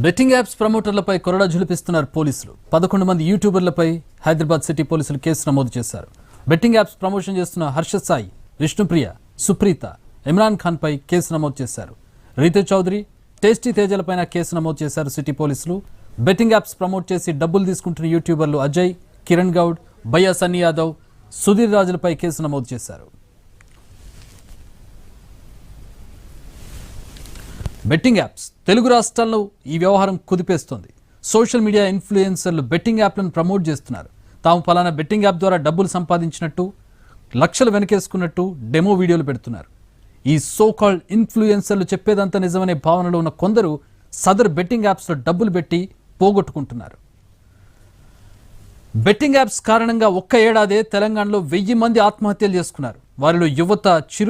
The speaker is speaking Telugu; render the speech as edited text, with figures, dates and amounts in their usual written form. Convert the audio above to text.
బెట్టింగ్ యాప్స్ ప్రమోటర్లపై కొరడా ఝుళిపిస్తున్నారు పోలీసులు. 11 మంది యూట్యూబర్లపై హైదరాబాద్ సిటీ పోలీసులు కేసు నమోదు చేశారు. బెట్టింగ్ యాప్స్ ప్రమోషన్ చేస్తున్న హర్షద్ సాయి, విష్ణుప్రియ, సుప్రీత, ఇమ్రాన్ ఖాన్ పై కేసు నమోదు చేశారు. రీతు చౌదరి, టేస్టీ తేజలపైన కేసు నమోదు చేశారు సిటీ పోలీసులు. బెట్టింగ్ యాప్స్ ప్రమోట్ చేసి డబ్బులు తీసుకుంటున్న యూట్యూబర్లు అజయ్, కిరణ్ గౌడ్, భయ్యా సన్నీ యాదవ్, సుధీర్ రాజులపై కేసు నమోదు చేశారు. బెట్టింగ్ యాప్స్ తెలుగు రాష్ట్రాల్లో ఈ వ్యవహారం కుదిపేస్తోంది. సోషల్ మీడియా ఇన్ఫ్లుయెన్సర్లు బెట్టింగ్ యాప్లను ప్రమోట్ చేస్తున్నారు. తాము పలానా బెట్టింగ్ యాప్ ద్వారా డబ్బులు సంపాదించినట్టు, లక్షలు వెనకేసుకున్నట్టు డెమో వీడియోలు పెడుతున్నారు. ఈ సో కాల్డ్ ఇన్ఫ్లుయెన్సర్లు చెప్పేదంతా నిజమనే భావనలో ఉన్న కొందరు సదర్ బెట్టింగ్ యాప్స్లో డబ్బులు పెట్టి పోగొట్టుకుంటున్నారు. బెట్టింగ్ యాప్స్ కారణంగా ఒక్క ఏడాదే తెలంగాణలో 1000 మంది ఆత్మహత్యలు చేసుకున్నారు. వారిలో యువత చిరు